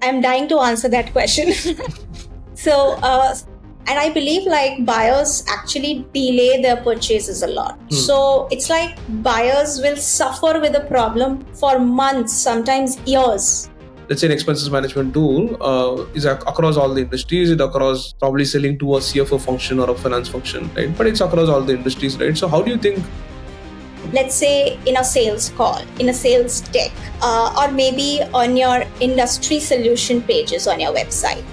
I'm dying to answer that question. And I believe like buyers actually delay their purchases a lot. So it's like buyers will suffer with a problem for months, sometimes years. Let's say an expenses management tool is across all the industries. It's across probably selling to a CFO function or a finance function, right? But it's across all the industries, right? So how do you think? Let's say in a sales call, in a sales deck, or maybe on your industry solution pages on your website.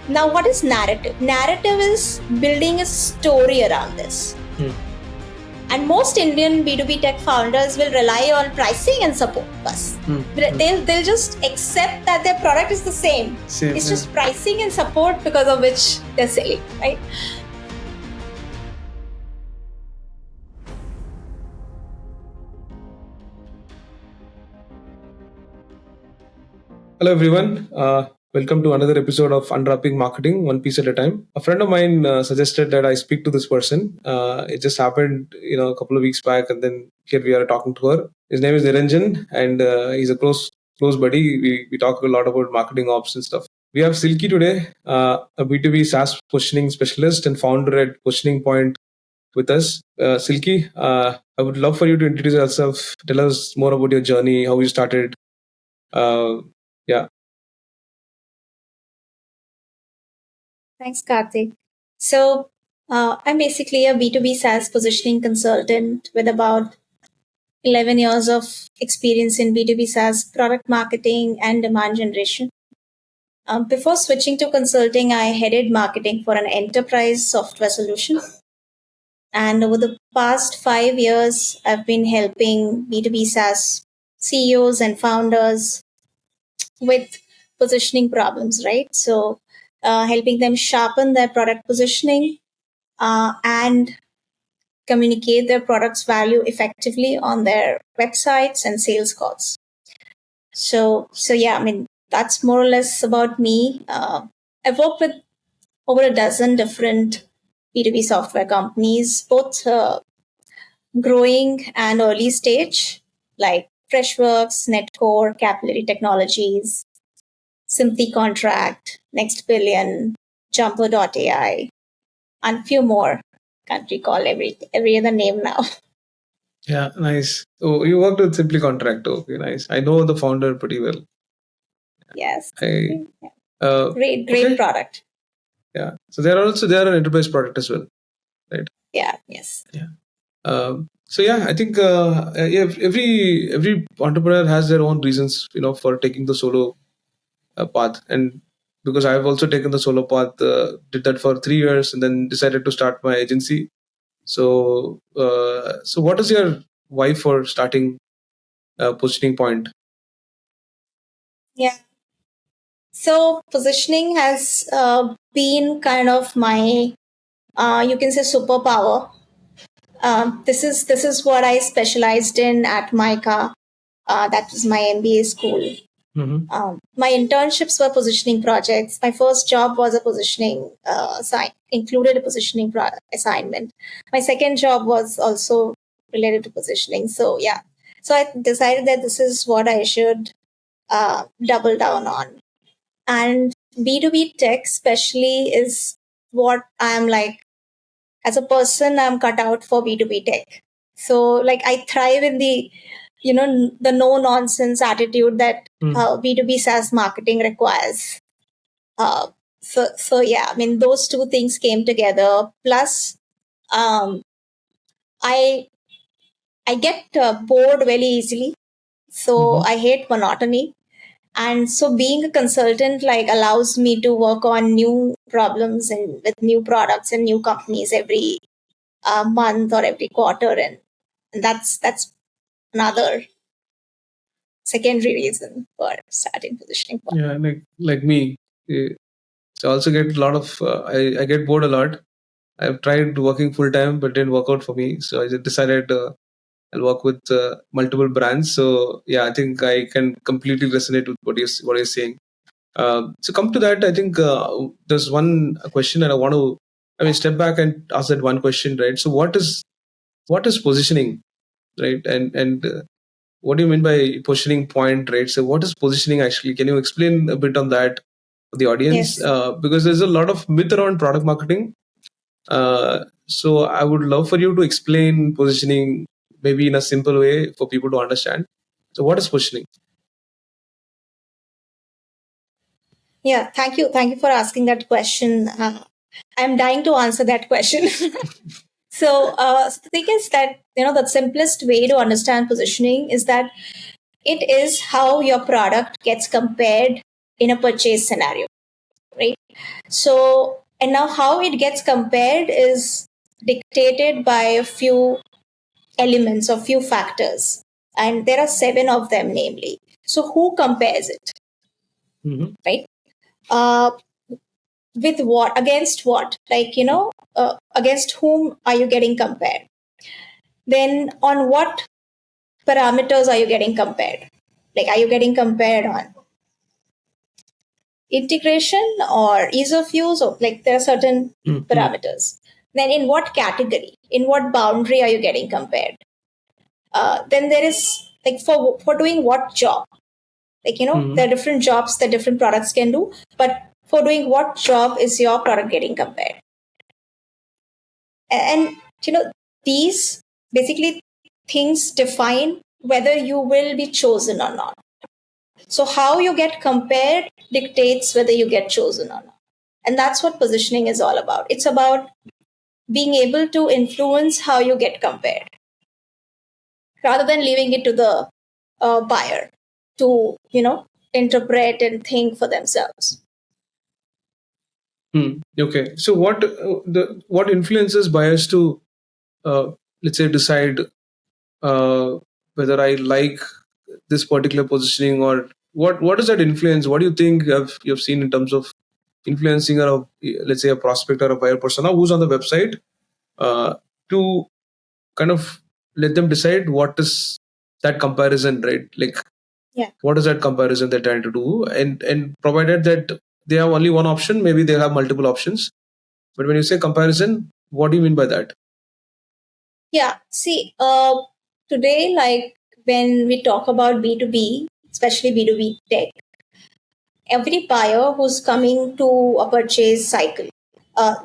Now, what is narrative? Narrative is building a story around this. And most Indian B2B tech founders will rely on pricing and support. They'll just accept that their product is the same. It's just pricing and support because of which they're selling, right? Hello, everyone. Welcome to another episode of Unwrapping Marketing, one piece at a time. A friend of mine suggested that I speak to this person. It just happened, a couple of weeks back, and then here we are talking to her. His name is Niranjan, and he's a close buddy. We talk a lot about marketing ops and stuff. We have Silky today, a B2B SaaS positioning specialist and founder at Positioning Point with us. Silky, I would love for you to introduce yourself. Tell us more about your journey, how you started. Yeah. Thanks, Karthik. So I'm basically a B2B SaaS positioning consultant with about 11 years of experience in B2B SaaS product marketing and demand generation. Before switching to consulting, I headed marketing for an enterprise software solution. And over the past 5 years, I've been helping B2B SaaS CEOs and founders with positioning problems, right? So helping them sharpen their product positioning and communicate their product's value effectively on their websites and sales calls. So yeah, that's more or less about me. I've worked with over a dozen different B2B software companies, both growing and early stage, like Freshworks, Netcore, Capillary Technologies, Simply Contract, Next Billion, Jumper.ai, and a few more. Can't recall every other name now. Yeah, nice. Oh, you worked with Simply Contract. Okay, nice. I know the founder pretty well. Yes. Great okay. Product. Yeah. So they are an enterprise product as well, right? Yeah. Yes. Yeah. So yeah, I think every entrepreneur has their own reasons, for taking the solo path. And because I've also taken the solo path, did that for 3 years, and then decided to start my agency. So what is your why for starting Positioning Point? Yeah. So positioning has been kind of my, you can say, superpower. This is what I specialized in at MICA. That was my MBA school. Mm-hmm. My internships were positioning projects. My first job was a positioning included a positioning assignment. My second job was also related to positioning. So yeah, so I decided that this is what I should double down on. And B2B tech especially is what I'm like. As a person, I'm cut out for B2B tech. So like I thrive in the the no nonsense attitude that B2B SaaS marketing requires. So yeah, those two things came together. Plus, I get bored very easily. So I hate monotony. And so being a consultant allows me to work on new problems and with new products and new companies every month or every quarter. And that's another secondary reason for starting Positioning Point. Yeah, like me. So I also get a lot of, I get bored a lot. I've tried working full time, but didn't work out for me. So I just decided I'll work with multiple brands. So yeah, I think I can completely resonate with what you're saying. So come to that, I think there's one question that I want to, step back and ask that one question, right? So what is positioning, right? And what do you mean by positioning point, right? So what is positioning actually? Can you explain a bit on that for the audience? Yes. Because there's a lot of myth around product marketing. So I would love for you to explain positioning maybe in a simple way for people to understand. So what is positioning? Yeah, thank you. Thank you for asking that question. I'm dying to answer that question. So the thing is that, the simplest way to understand positioning is that it is how your product gets compared in a purchase scenario, right? So, and now how it gets compared is dictated by a few elements or few factors. And there are 7 of them, namely. So, who compares it, Mm-hmm. right? Uh, with what? Against what? Like, against whom are you getting compared? Then, on what parameters are you getting compared? Like, are you getting compared on integration or ease of use? Or like, there are certain parameters. Then, in what category? In what boundary are you getting compared? Then there is like for doing what job? Like, there are different jobs that different products can do, but for doing what job is your product getting compared? And these basically things define whether you will be chosen or not. So how you get compared dictates whether you get chosen or not. And that's what positioning is all about. It's about being able to influence how you get compared rather than leaving it to the buyer to interpret and think for themselves. Okay, so what influences buyers to let's say decide whether I like this particular positioning, or what does that influence? What do you think you've seen in terms of influencing let's say a prospect or a buyer persona who's on the website to kind of let them decide what is that comparison, right? Like, Yeah. what is that comparison they're trying to do? And provided that they have only one option, maybe they have multiple options. But when you say comparison, what do you mean by that? Yeah. See, today, like when we talk about B2B, especially B2B tech, every buyer who's coming to a purchase cycle, uh,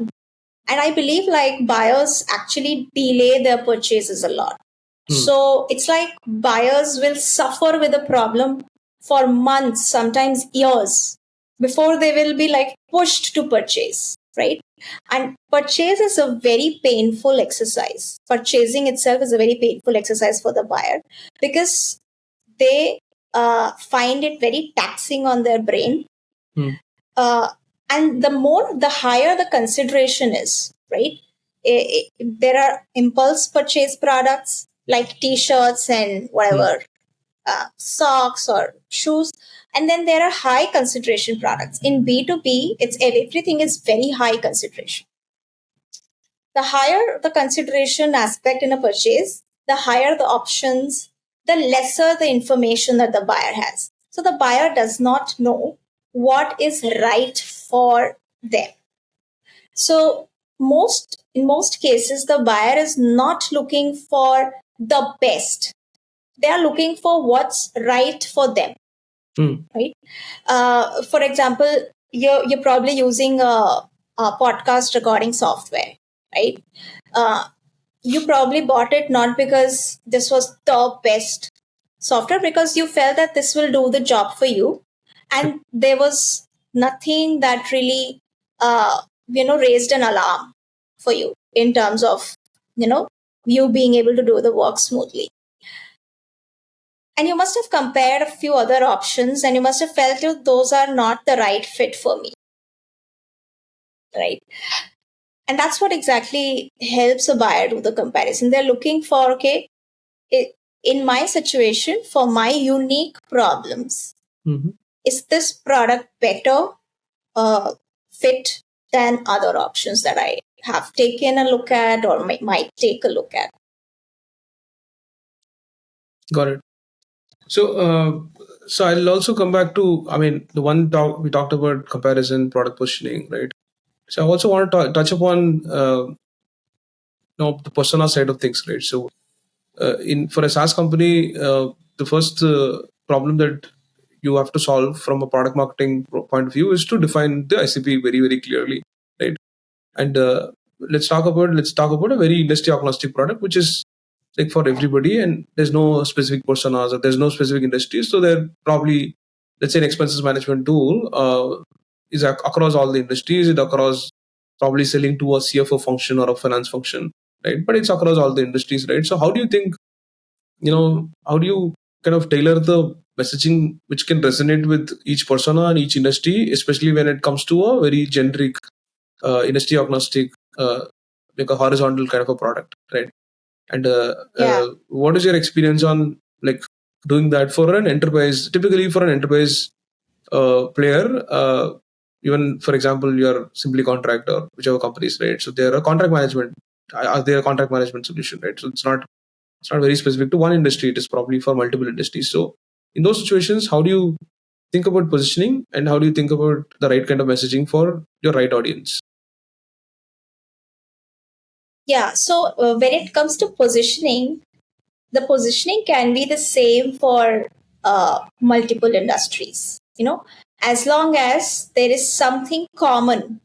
and I believe like buyers actually delay their purchases a lot. So it's like buyers will suffer with a problem for months, sometimes years, before they will be like pushed to purchase, right? And purchase is a very painful exercise. Purchasing itself is a very painful exercise for the buyer because they find it very taxing on their brain. Uh, and the higher the consideration is, right? There are impulse purchase products like t-shirts and whatever, socks or shoes, and then there are high consideration products. In B2B, it's everything is very high consideration. The higher the consideration aspect in a purchase, the higher the options, the lesser the information that the buyer has. So the buyer does not know what is right for them. So in most cases, the buyer is not looking for the best. They are looking for what's right for them. Right. For example, you're probably using a podcast recording software, right? You probably bought it not because this was the best software, because you felt that this will do the job for you, and there was nothing that really raised an alarm for you in terms of you being able to do the work smoothly. And you must have compared a few other options and you must have felt that those are not the right fit for me, right? And that's what exactly helps a buyer do the comparison. They're looking for, okay, in my situation, for my unique problems, is this product better fit than other options that I have taken a look at or might take a look at? Got it. So I'll also come back to, I mean, the one talk we talked about comparison, product positioning, right? So I also want to touch upon the persona side of things, right? So in for a SaaS company, the first problem that you have to solve from a product marketing point of view is to define the ICP very, very clearly, right? And let's talk about a very industry agnostic product, which is like for everybody, and there's no specific personas or there's no specific industries. So they're probably, let's say, an expenses management tool is across all the industries. It across probably selling to a CFO function or a finance function, right? But it's across all the industries, right? So how do you think, how do you kind of tailor the messaging which can resonate with each persona and each industry, especially when it comes to a very generic industry agnostic, like a horizontal kind of a product, right? And what is your experience on like doing that for an enterprise? Typically, for an enterprise player, even for example, you're simply contract or whichever companies, right? So they're a contract management. Are they a contract management solution, right? So it's not very specific to one industry. It is probably for multiple industries. So in those situations, how do you think about positioning, and how do you think about the right kind of messaging for your right audience? Yeah. So when it comes to positioning, the positioning can be the same for multiple industries, as long as there is something common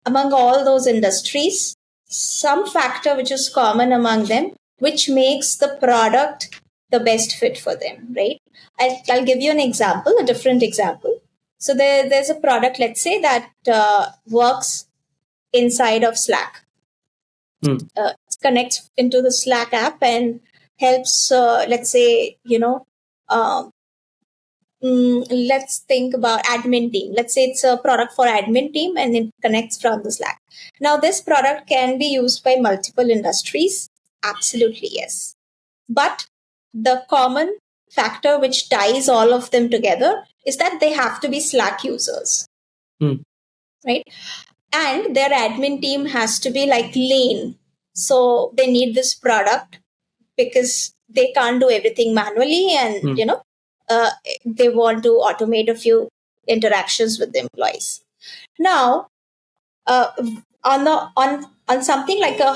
among all those industries, some factor which is common among them, which makes the product the best fit for them, right? I'll give you an example, a different example. So there's a product, let's say, that works inside of Slack. Connects into the Slack app and helps, let's say, let's think about admin team. Let's say it's a product for admin team and it connects from the Slack. Now, this product can be used by multiple industries. Absolutely, yes. But the common factor which ties all of them together is that they have to be Slack users, right? And their admin team has to be like lean. So they need this product because they can't do everything manually, and they want to automate a few interactions with the employees. Now, on something like a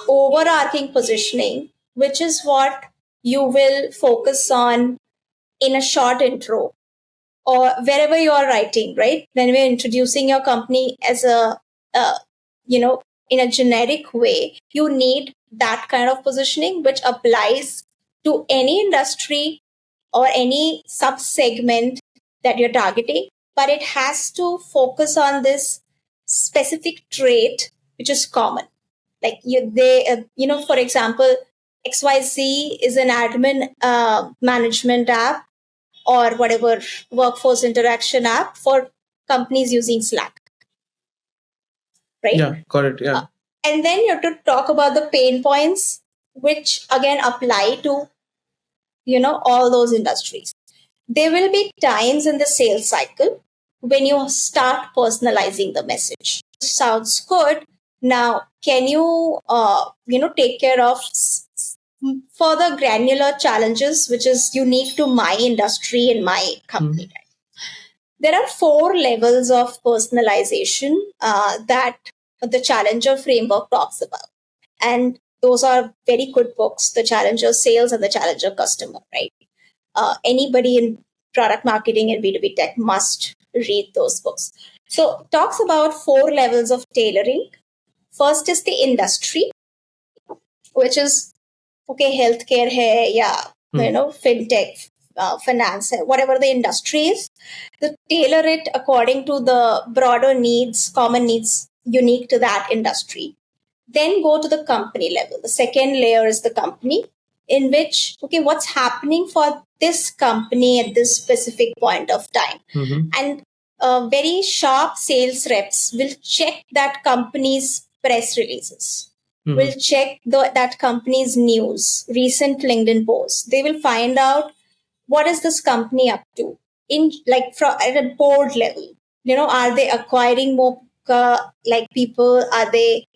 overarching positioning, which is what you will focus on in a short intro or wherever you are writing, right? When we're introducing your company as a, in a generic way, you need that kind of positioning, which applies to any industry or any sub segment that you're targeting, but it has to focus on this specific trait which is common. Like for example, XYZ is an admin management app or whatever workforce interaction app for companies using Slack, right? Yeah, got it. Yeah. And then you have to talk about the pain points, which again apply to all those industries. There will be times in the sales cycle when you start personalizing the message. Sounds good. Now, can you take care of further granular challenges, which is unique to my industry and my company? There are 4 levels of personalization that the Challenger framework talks about. And those are very good books, the Challenger Sales and the Challenger Customer, right? Anybody in product marketing and B2B tech must read those books. So talks about 4 levels of tailoring. First is the industry, which is, okay, healthcare hai, fintech, finance, whatever the industry is, to tailor it according to the broader needs, common needs unique to that industry. Then go to the company level. The second layer is the company, in which, okay, what's happening for this company at this specific point of time. And very sharp sales reps will check that company's press releases, will check that company's news, recent LinkedIn posts. They will find out what is this company up to in at a board level. Are they acquiring more people? Are they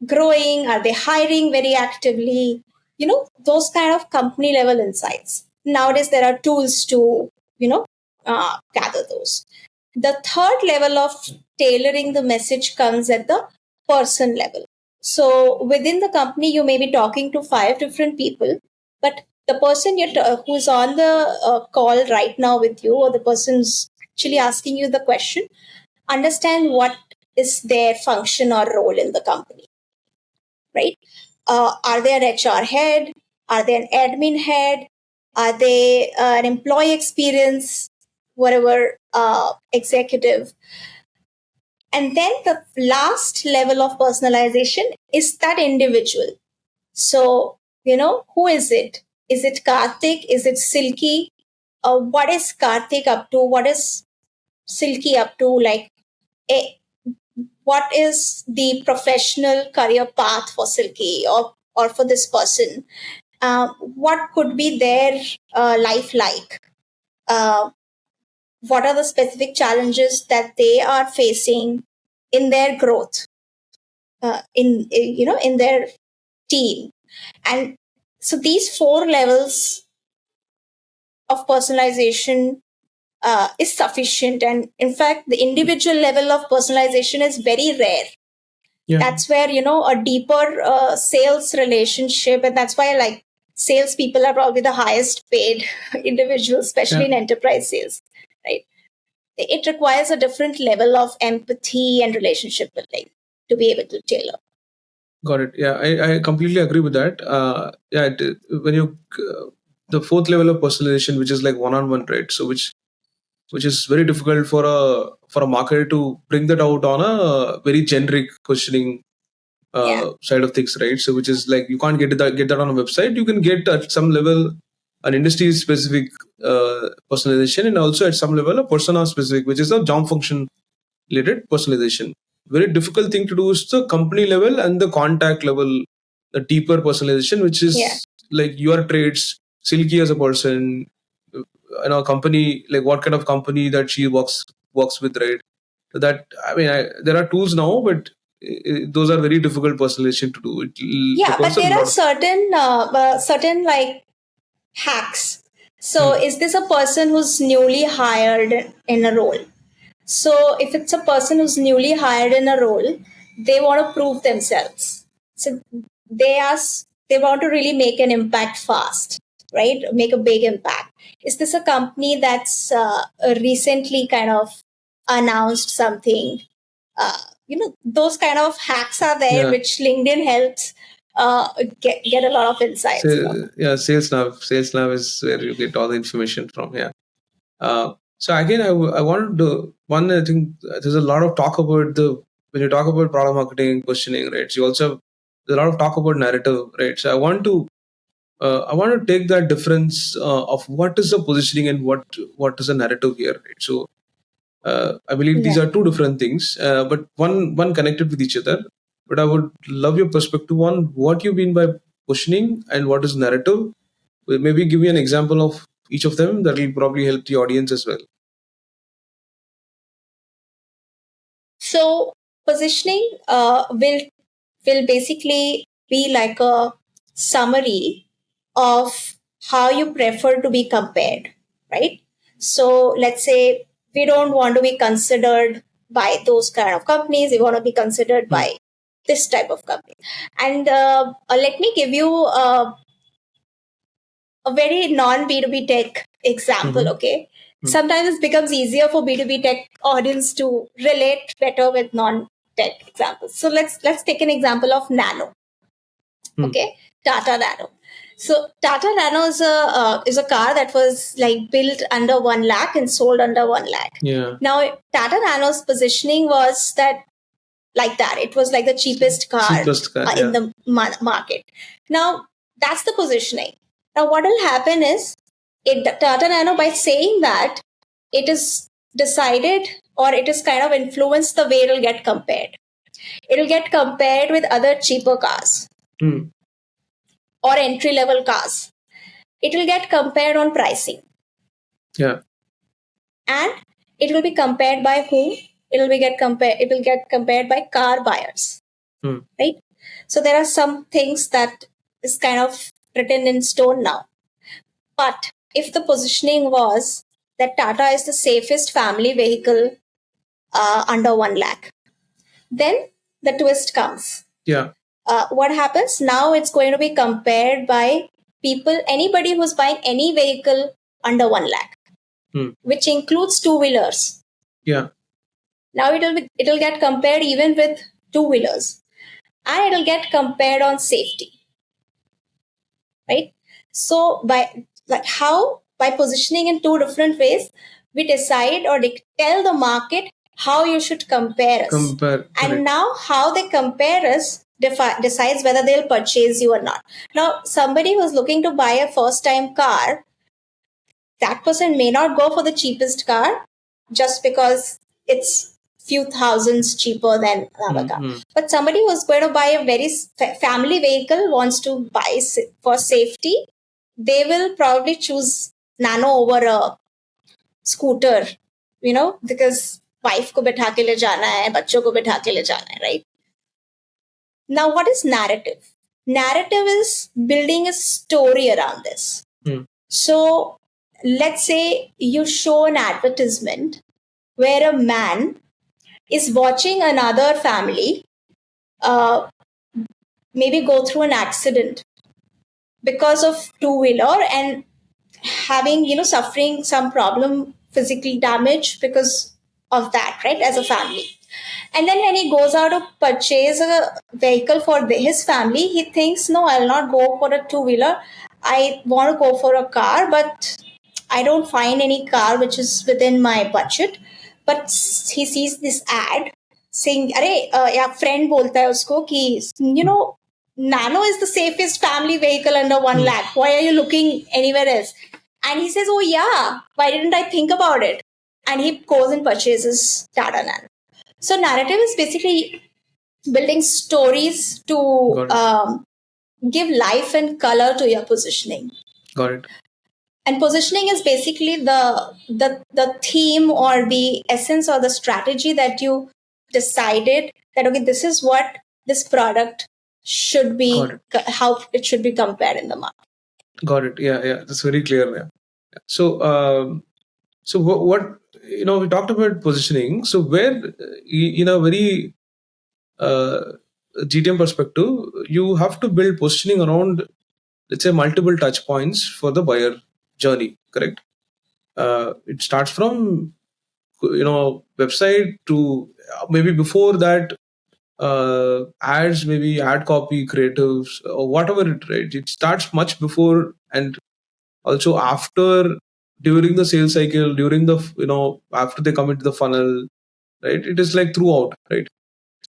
growing? Are they hiring very actively? Those kind of company level insights. Nowadays, there are tools to, gather those. The third level of tailoring the message comes at the person level. So within the company, you may be talking to 5 different people, but the person who's on the call right now with you, or the person's actually asking you the question, understand what is their function or role in the company, right? Are they an HR head? Are they an admin head? Are they an employee experience, whatever, executive? And then the last level of personalization is that individual. So, who is it? Is it Karthik? Is it Silky? What is Karthik up to? What is Silky up to? Like, what is the professional career path for Silky or for this person? What could be their life like? What are the specific challenges that they are facing in their growth, in their team? And so these four levels of personalization is sufficient. And in fact, the individual level of personalization is very rare. Yeah. That's where, a deeper sales relationship, and that's why like salespeople are probably the highest paid individuals, especially in enterprise sales, right? It requires a different level of empathy and relationship building to be able to tailor. Got it. Yeah, I completely agree with that. When you the fourth level of personalization, which is like one-on-one, right? So which is very difficult for a marketer to bring that out on a very generic questioning side of things, right? So which is like you can't get that on a website. You can get at some level an industry specific personalization, and also at some level a persona specific, which is a job function related personalization. Very difficult thing to do is the company level and the contact level, the deeper personalization, which is like your traits, Silky as a person, company, like what kind of company that she works with, right? So that, I mean, there are tools now, but those are very difficult personalization to do. But there are certain like hacks. So is this a person who's newly hired in a role? So if it's a person who's newly hired in a role, they want to prove themselves. So they want to really make an impact fast, right? Make a big impact. Is this a company that's recently kind of announced something? Those kind of hacks are there, which LinkedIn helps get a lot of insights. Sales Nav is where you get all the information from. So again, I wanted to I think there's a lot of talk about when you talk about product marketing, positioning, right? So you also there's a lot of talk about narrative, right? So I want to take that difference of what is the positioning and what is a narrative here, right? So I believe these are two different things, but one connected with each other. But I would love your perspective on what you mean by positioning and what is narrative. Maybe give me an example of each of them that will probably help the audience as well. So positioning will basically be like a summary of how you prefer to be compared, right? So let's say we don't want to be considered by those kind of companies. We want to be considered by this type of company. And let me give you a very non B2B tech example, okay? Sometimes it becomes easier for B2B tech audience to relate better with non-tech examples. So let's take an example of Nano. Okay, Tata Nano. So Tata Nano is a car that was like built under 1 lakh and sold under 1 lakh. Yeah. Now Tata Nano's positioning was that like that. It was like the cheapest car in the market. Now that's the positioning. Now what will happen is Tata Nano, by saying that, it is decided or it is kind of influenced the way it will get compared. It will get compared with other cheaper cars or entry level cars. It will get compared on pricing. Yeah. And it will be compared by whom? It will get compared by car buyers. Right? So there are some things that is kind of written in stone now. But if the positioning was that Tata is the safest family vehicle under 1 lakh, then the twist comes. Yeah. What happens? Now it's going to be compared by anybody who's buying any vehicle under 1 lakh, which includes two-wheelers. Yeah. Now it'll get compared even with two-wheelers, and it'll get compared on safety, right? So by positioning in two different ways, we decide or tell the market how you should compare us. And now how they compare us decides whether they'll purchase you or not. Now, somebody who's looking to buy a first-time car, that person may not go for the cheapest car just because it's few thousands cheaper than another car. But somebody who's going to buy a very family vehicle, wants to buy for safety, they will probably choose Nano over a scooter, because wife ko bitha ke le jana hai, bachcho ko bitha ke le jana hai, right? Now, what is narrative? Narrative is building a story around this. So, let's say you show an advertisement where a man is watching another family maybe go through an accident because of two-wheeler and having, suffering some problem, physical damage because of that, right, as a family. And then when he goes out to purchase a vehicle for his family, he thinks, no, I'll not go for a two-wheeler. I want to go for a car, but I don't find any car which is within my budget. But he sees this ad saying, "Arey, friend bolta hai usko ki, Nano is the safest family vehicle under 1 lakh. Why are you looking anywhere else?" And he says, "Oh yeah, why didn't I think about it?" And he goes and purchases Tata Nano. So narrative is basically building stories to give life and color to your positioning. Got it. And positioning is basically the theme or the essence or the strategy that you decided that, okay, this is what this product should be, how it should be compared in the market. Got it. Yeah. That's very clear. Yeah. So what we talked about positioning. So where in a very GTM perspective, you have to build positioning around, let's say, multiple touch points for the buyer journey. Correct. It starts from website to maybe before that ads, maybe ad copy, creatives, or whatever it, right? It starts much before and also after, during the sales cycle, during the after they come into the funnel, right? It is like throughout, right?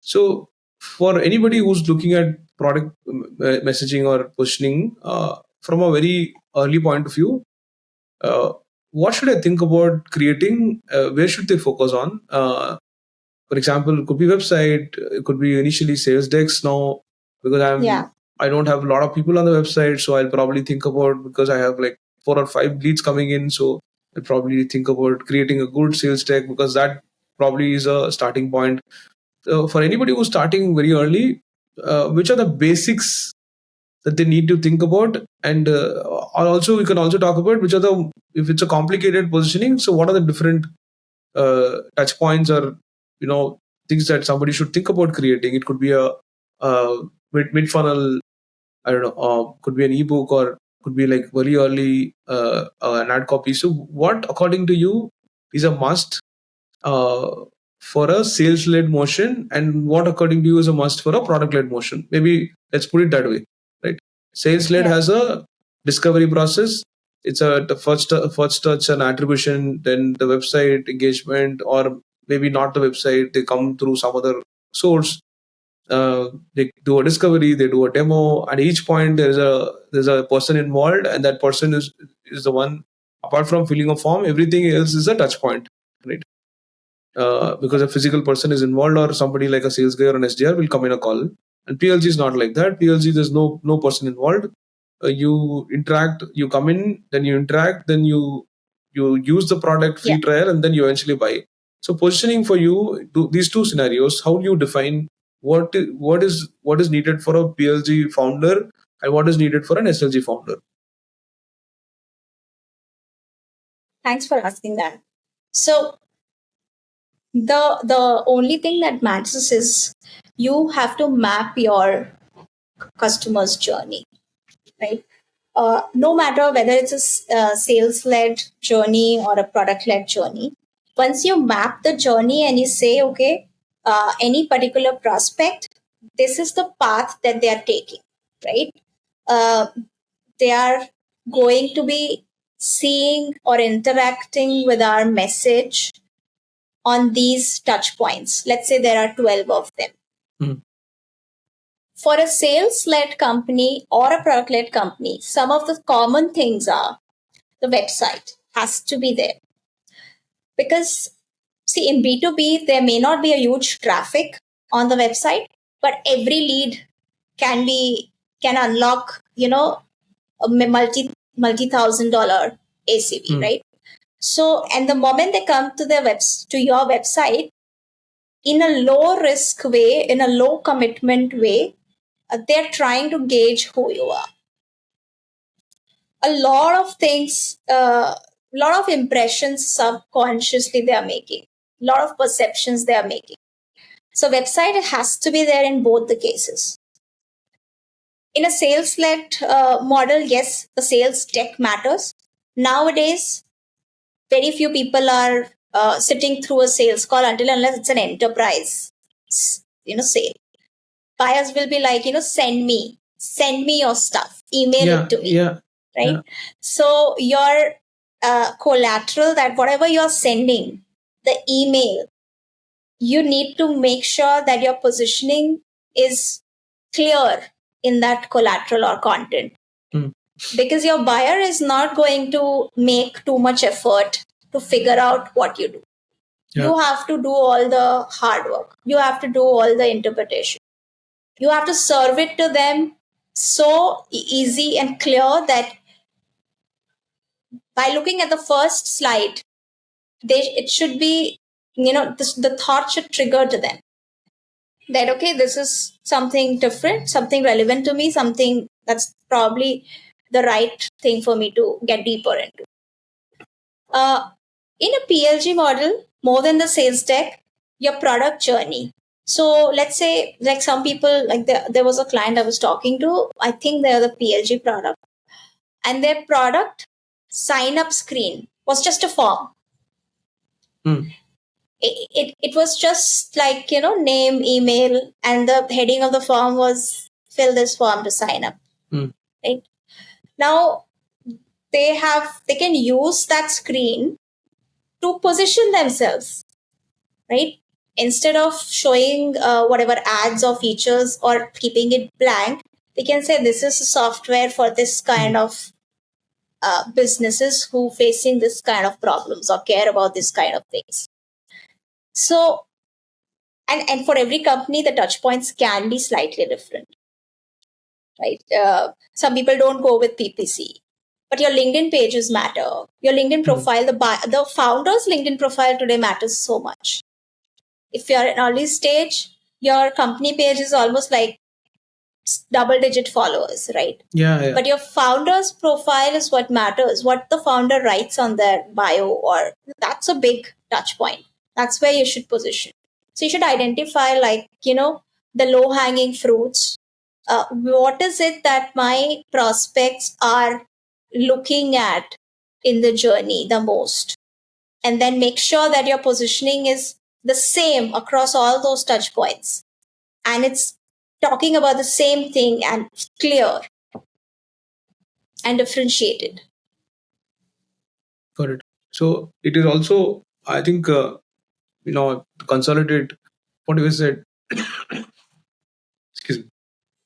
So for anybody who's looking at product messaging or positioning from a very early point of view, what should I think about creating? Where should they focus on? For example, it could be website, it could be initially sales decks now, because I don't have a lot of people on the website, so I'll probably think about, because I have like 4 or 5 leads coming in, so I'll probably think about creating a good sales deck, because that probably is a starting point. For anybody who's starting very early, which are the basics that they need to think about? And also, we can also talk about which are the, if it's a complicated positioning, so what are the different touch points or things that somebody should think about creating? It could be a mid funnel, I don't know, could be an ebook, or could be like very early an ad copy. So what, according to you, is a must for a sales led motion, and what, according to you, is a must for a product led motion? Maybe let's put it that way, right? Sales led has a discovery process. It's the first touch and attribution, then the website engagement, or maybe not the website, they come through some other source. They do a discovery, they do a demo. At each point, there's a person involved, and that person is the one. Apart from filling a form, everything else is a touch point, right? Because a physical person is involved, or somebody like a sales guy or an SDR will come in a call. And PLG is not like that. PLG, there's no person involved. You interact, you come in, then you interact, then you use the product, free trial, and then you eventually buy. So positioning for you, these two scenarios, how do you define what is needed for a PLG founder and what is needed for an SLG founder? Thanks for asking that. So the only thing that matters is you have to map your customer's journey, right? no matter whether it's a sales-led journey or a product-led journey, once you map the journey and you say, okay, any particular prospect, this is the path that they are taking, right? Uh, they are going to be seeing or interacting with our message on these touch points. Let's say there are 12 of them. Mm. For a sales-led company or a product-led company, some of the common things are the website has to be there. Because, see, in B2B, there may not be a huge traffic on the website, but every lead can unlock, a multi-$1,000 ACV, right? So, and the moment they come to to your website, in a low risk way, in a low commitment way, they're trying to gauge who you are. A lot of things, a lot of impressions subconsciously they are making, a lot of perceptions they are making. So website has to be there in both the cases. In a sales-led model, yes, the sales deck matters. Nowadays, very few people are sitting through a sales call until unless it's an enterprise, sale. Buyers will be like, send me your stuff, email it to me, right? Yeah. So your collateral, that whatever you're sending, the email, you need to make sure that your positioning is clear in that collateral or content. Because your buyer is not going to make too much effort to figure out what you do. Yeah. You have to do all the hard work. You have to do all the interpretation. You have to serve it to them so easy and clear that by looking at the first slide, it should be, the thought should trigger to them that, okay, this is something different, something relevant to me, something that's probably the right thing for me to get deeper into. In a PLG model, more than the sales deck, your product journey. So let's say, like some people, like there was a client I was talking to, I think they're the PLG product, and their product sign up screen was just a form. It was just like, name, email, and the heading of the form was fill this form to sign up. Right? Now, they can use that screen to position themselves, right? Instead of showing whatever ads or features or keeping it blank, they can say this is a software for this kind of businesses who facing this kind of problems or care about this kind of things. So, and for every company, the touch points can be slightly different, right? Some people don't go with PPC, but your LinkedIn pages matter. Your LinkedIn profile, the founder's LinkedIn profile today matters so much. If you're an early stage, your company page is almost like double-digit followers, right? Yeah. But your founder's profile is what matters. What the founder writes on their bio, or that's a big touch point. That's where you should position. So you should identify, like, the low-hanging fruits. What is it that my prospects are looking at in the journey the most? And then make sure that your positioning is the same across all those touch points. And it's talking about the same thing and clear and differentiated. Got it. So it is also, I think, consolidate what you said. Excuse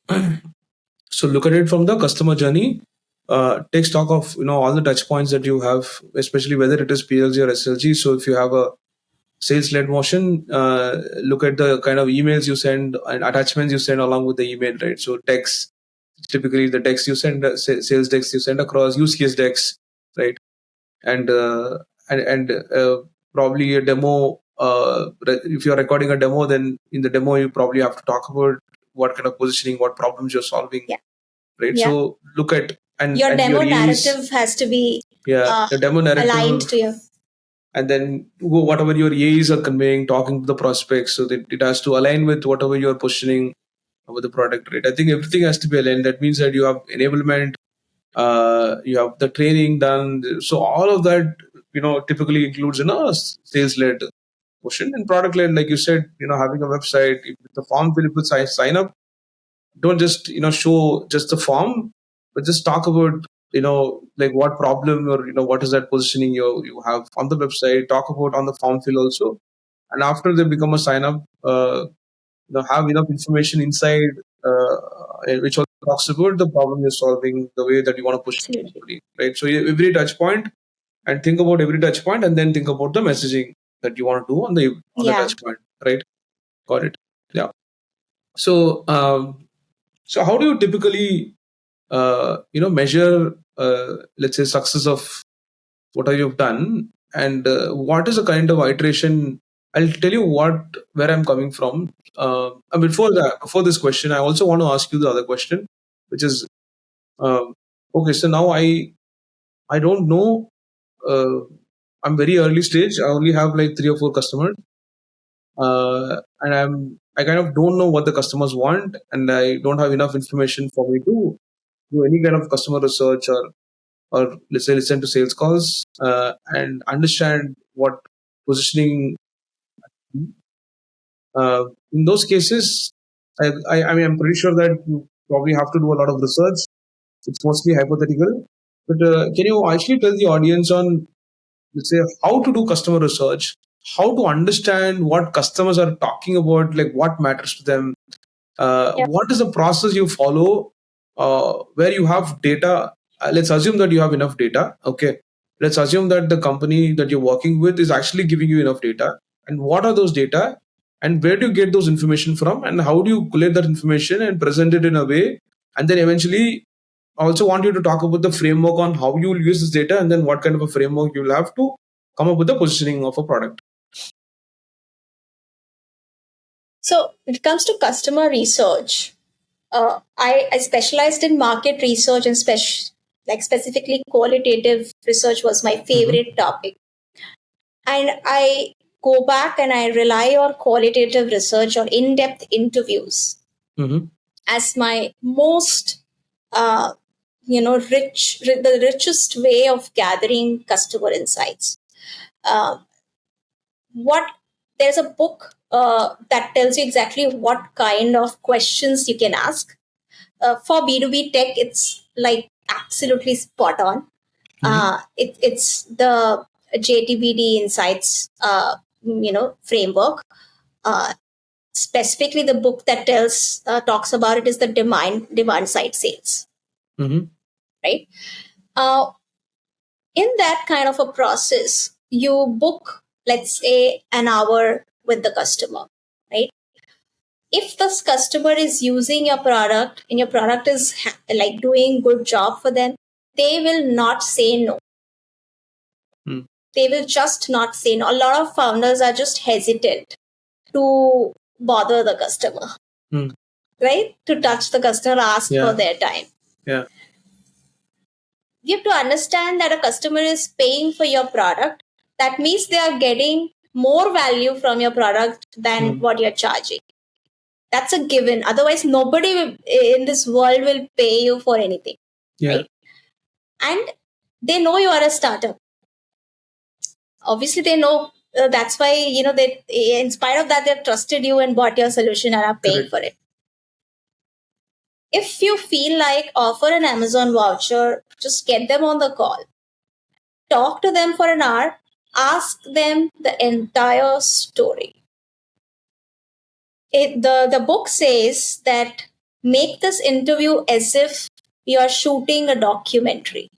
me. So look at it from the customer journey. Take stock of all the touch points that you have, especially whether it is PLG or SLG. So if you have a sales-led motion, look at the kind of emails you send and attachments you send along with the email, right? So text, typically the text you send, sales decks you send across, use case decks, right? And probably a demo. If you're recording a demo, then in the demo you probably have to talk about what kind of positioning, what problems you're solving, right? Yeah. So look at your demo narrative has to be the demo narrative aligned to you. And then whatever your AEs are conveying, talking to the prospects, so that it has to align with whatever you're positioning with the product, right? I think everything has to be aligned. That means that you have enablement, you have the training done. So all of that, typically includes in a sales-led portion. And product-led, like you said, having a website, if the form fill, people sign up, don't just show just the form, but just talk about like what problem or what is that positioning you have on the website. Talk about on the form fill also, and after they become a sign up, have enough information inside, which also talks about the problem you're solving, the way that you want to push the Absolutely. company, right? So every touch point, and think about every touch point, and then think about the messaging that you want to do on the Yeah. touch point, right? Got it. Yeah. So so how do you typically measure let's say success of what you've done, and what is a kind of iteration? I'll tell you where I'm coming from. And before this question, I also want to ask you the other question, which is okay. So now I don't know. I'm very early stage. I only have like 3 or 4 customers, and I kind of don't know what the customers want, and I don't have enough information for me to do any kind of customer research, or let's say listen to sales calls, and understand what positioning. In those cases, I mean, I'm pretty sure that you probably have to do a lot of research. It's mostly hypothetical, but can you actually tell the audience on, let's say, how to do customer research, how to understand what customers are talking about, like what matters to them, Yeah. what is the process you follow, where you have data? Let's assume that you have enough data. Okay, let's assume that the company that you're working with is actually giving you enough data. And what are those data, and where do you get those information from, and how do you collect that information and present it in a way? And then eventually, I also want you to talk about the framework on how you will use this data, and then what kind of a framework you will have to come up with the positioning of a product. So when it comes to customer research, I specialized in market research and specifically qualitative research was my favorite topic. And I go back and I rely on qualitative research or in-depth interviews as my most the richest way of gathering customer insights. What There's a book that tells you exactly what kind of questions you can ask. For B2B tech, it's like absolutely spot on. It's the JTBD Insights, framework. Specifically, the book that talks about it is the demand side sales. Right. In that kind of a process, you book, let's say, an hour with the customer, right? If this customer is using your product and your product is like doing good job for them, they will not say no. They will just not say no. A lot of founders are just hesitant to bother the customer, right? To touch the customer, ask for their time. Yeah. You have to understand that a customer is paying for your product. That means they are getting more value from your product than what you're charging. That's a given. Otherwise, nobody in this world will pay you for anything. Yeah. Right? And they know you are a startup. Obviously, they know. That's why, they, in spite of that, they've trusted you and bought your solution and are paying for it. If you feel like offer an Amazon voucher, just get them on the call. Talk to them for an hour. Ask them the entire story. The book says that make this interview as if you are shooting a documentary.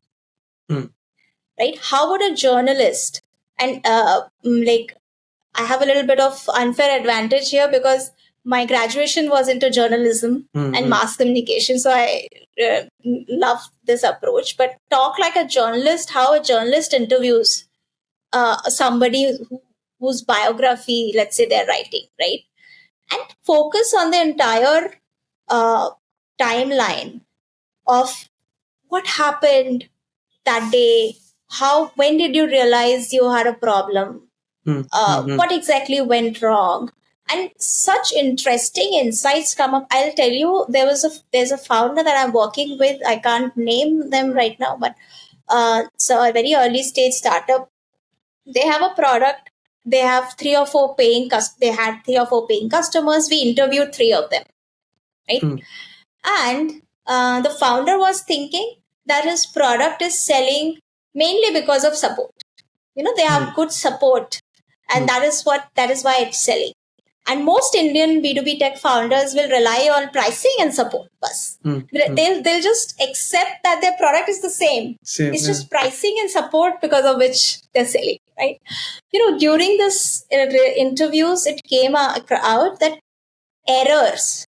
Right? How would a journalist, and I have a little bit of unfair advantage here because my graduation was into journalism and mass communication. So I love this approach. But talk like a journalist, how a journalist interviews somebody whose biography, let's say, they're writing, right? And focus on the entire timeline of what happened that day. When did you realize you had a problem? What exactly went wrong? And such interesting insights come up. I'll tell you, there's a founder that I'm working with. I can't name them right now, but so a very early stage startup. They have a product. They have They had 3 or 4 paying customers. We interviewed 3 of them, right? And the founder was thinking that his product is selling mainly because of support. They have good support, and that is why it's selling. And most Indian B2B tech founders will rely on pricing and support. Bus. They'll just accept that their product is the same. It's just pricing and support because of which they're selling, right? During this interviews, it came out that errors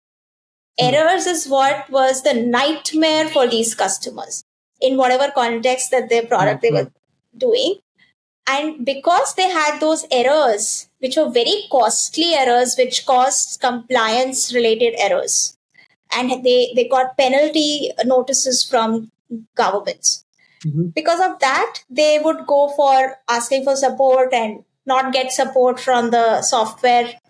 is what was the nightmare for these customers in whatever context that their product they were doing. And because they had those errors, which were very costly errors, which caused compliance related errors, and they got penalty notices from governments. Because of that, they would go for asking for support and not get support from the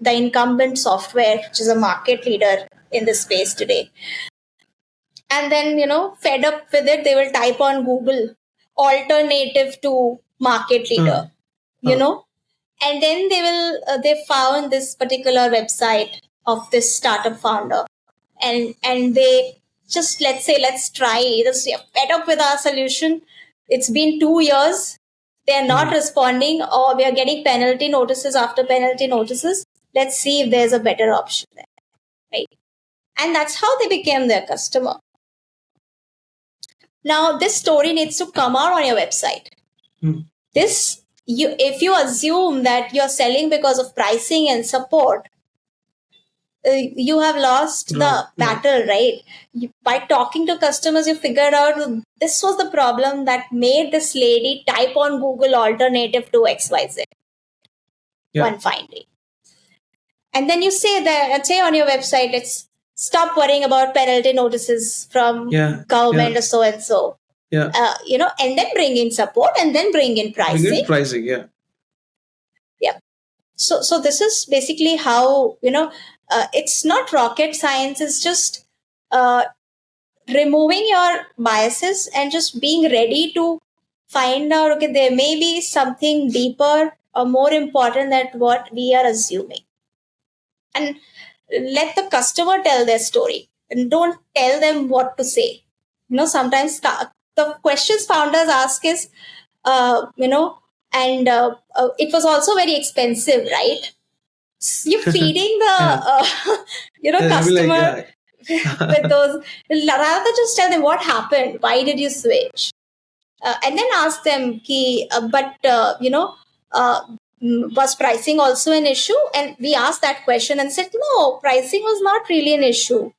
incumbent software, which is a market leader in this space today. And then, fed up with it, they will type on Google alternative to market leader, and then they found this particular website of this startup founder, and they just, let's try this. We are fed up with our solution. It's been 2 years. They are not responding, or we are getting penalty notices after penalty notices. Let's see if there's a better option there, right? And that's how they became their customer. Now, this story needs to come out on your website. If you assume that you're selling because of pricing and support, you have lost the battle, right? By talking to customers, you figured out this was the problem that made this lady type on Google alternative to XYZ one fine day. And then you say on your website, let's stop worrying about penalty notices from government or so and so. And then bring in support, and then bring in pricing. So this is basically how, it's not rocket science. It's just removing your biases and just being ready to find out, okay, there may be something deeper or more important than what we are assuming. And let the customer tell their story, and don't tell them what to say. Sometimes the questions founders ask is, it was also very expensive, right? You're feeding the customer with those. Rather just tell them what happened, why did you switch, and then ask them, was pricing also an issue? And we asked that question and said, no, pricing was not really an issue.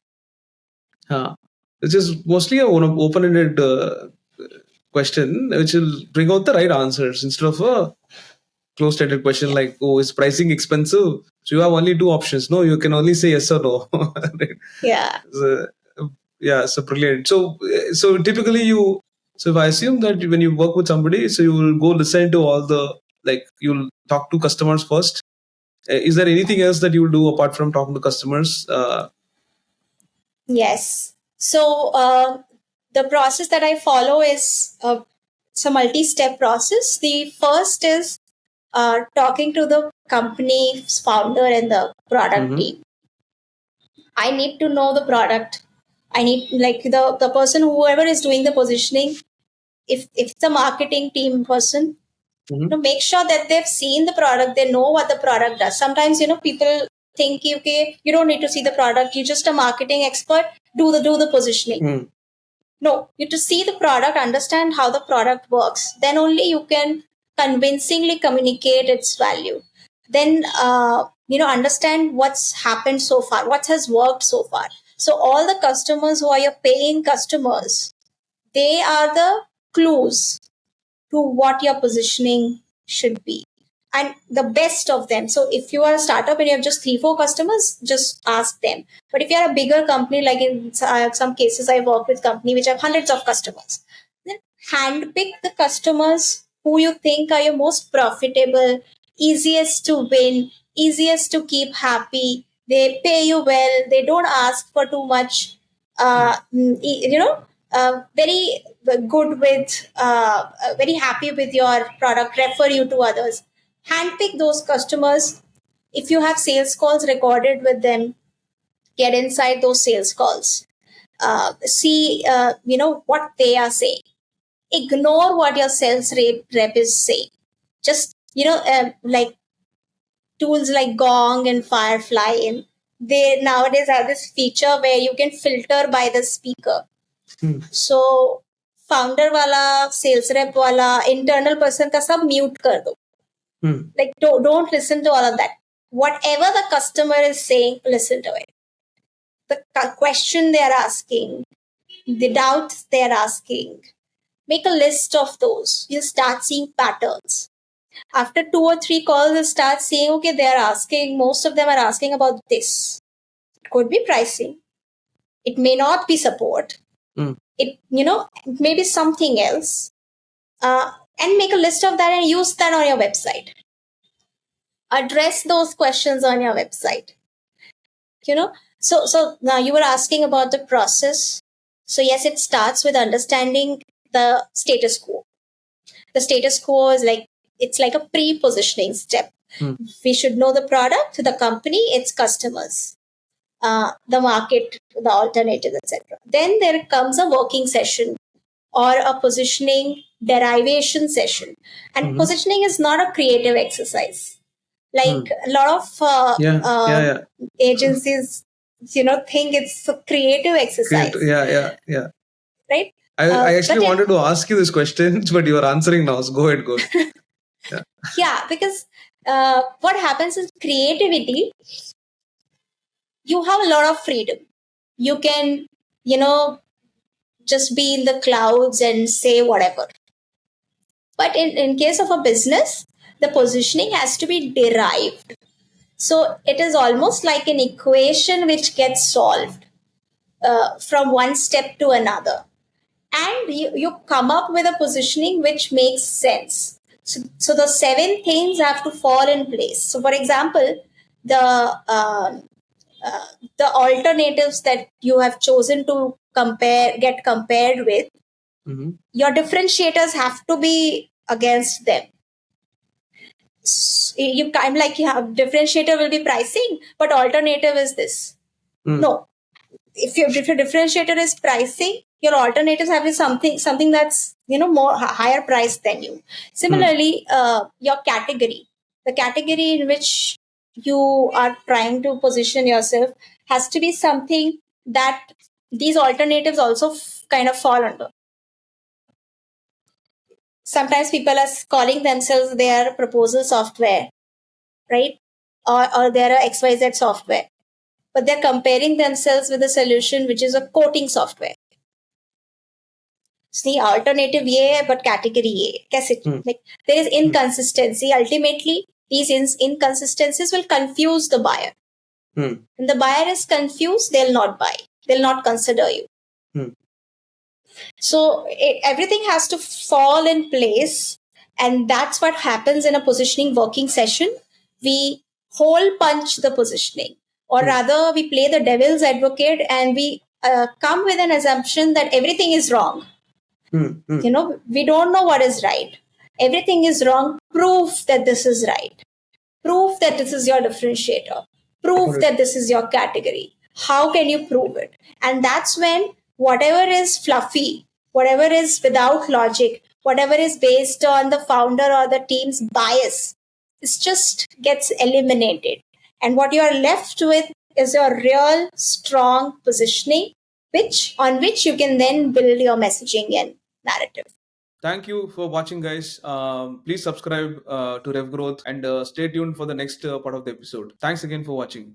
It's just mostly an open-ended question, which will bring out the right answers instead of a closed-ended question like, oh, is pricing expensive? So you have only 2 options. No, you can only say yes or no. Right? So brilliant. So typically so if I assume that when you work with somebody, so you will go listen to all the, you'll talk to customers first. Is there anything else that you will do apart from talking to customers? Yes. So the process that I follow is it's a multi-step process. The first is talking to the company's founder and the product team. I need to know the product. I need the person, whoever is doing the positioning. If it's a marketing team person, make sure that they've seen the product. They know what the product does. Sometimes people think, okay, you don't need to see the product. You're just a marketing expert. Do the positioning. No, you have to see the product, understand how the product works. Then only you can convincingly communicate its value. Then understand what's happened so far, what has worked so far. So all the customers who are your paying customers, they are the clues to what your positioning should be, and the best of them. So if you are a startup and you have just 3-4 customers, just ask them. But if you are a bigger company, like in some cases I work with company which have hundreds of customers, then handpick the customers who you think are your most profitable, easiest to win, easiest to keep happy. They pay you well. They don't ask for too much. Very good with, very happy with your product. Refer you to others. Handpick those customers. If you have sales calls recorded with them, get inside those sales calls. See, what they are saying. Ignore what your sales rep is saying. Just, like tools like Gong and Firefly, and they nowadays have this feature where you can filter by the speaker. So founder wala, sales rep wala, internal person ka sab mute kar do. Like don't listen to all of that. Whatever the customer is saying, listen to it. The question they are asking, the doubts they are asking, make a list of those. You start seeing patterns. After 2 or 3 calls, you start seeing, okay, they are asking, most of them are asking about this. It could be pricing. It may not be support. It may be something else. And make a list of that and use that on your website. Address those questions on your website. So now you were asking about the process. So yes, it starts with understanding the status quo. The status quo is it's like a pre-positioning step. We should know the product, the company, its customers, the market, the alternatives, etc. Then there comes a working session or a positioning derivation session. And positioning is not a creative exercise. Like a lot of agencies, think it's a creative exercise. Yeah. Right? I actually wanted to ask you this question, but you are answering now. So go ahead. Yeah, because what happens is creativity, you have a lot of freedom. You can, just be in the clouds and say whatever. But in case of a business, the positioning has to be derived. So it is almost like an equation which gets solved from one step to another. And you come up with a positioning which makes sense. So the 7 things have to fall in place. So for example, the alternatives that you have chosen to get compared with, your differentiators have to be against them. You kind like differentiator will be pricing, but alternative is this. No, if your differentiator is pricing, your alternatives have something that's more higher price than you. Similarly, your category, the category in which you are trying to position yourself, has to be something that these alternatives also kind of fall under. Sometimes people are calling themselves their proposal software, right? Or they're a XYZ software, but they're comparing themselves with a solution which is a quoting software. See, alternative ye hai, but category ye. Like there is inconsistency. Ultimately, these inconsistencies will confuse the buyer. When the buyer is confused, they'll not buy. They'll not consider you. So everything has to fall in place, and that's what happens in a positioning working session. We hole punch the positioning, or rather, we play the devil's advocate, and we come with an assumption that everything is wrong. We don't know what is right. Everything is wrong. Prove that this is right. Prove that this is your differentiator. Prove that this is your category. How can you prove it? And that's when whatever is fluffy, whatever is without logic, whatever is based on the founder or the team's bias, it just gets eliminated. And what you are left with is your real strong positioning, on which you can then build your messaging and narrative. Thank you for watching, guys. Please subscribe to Rev Growth and stay tuned for the next part of the episode. Thanks again for watching.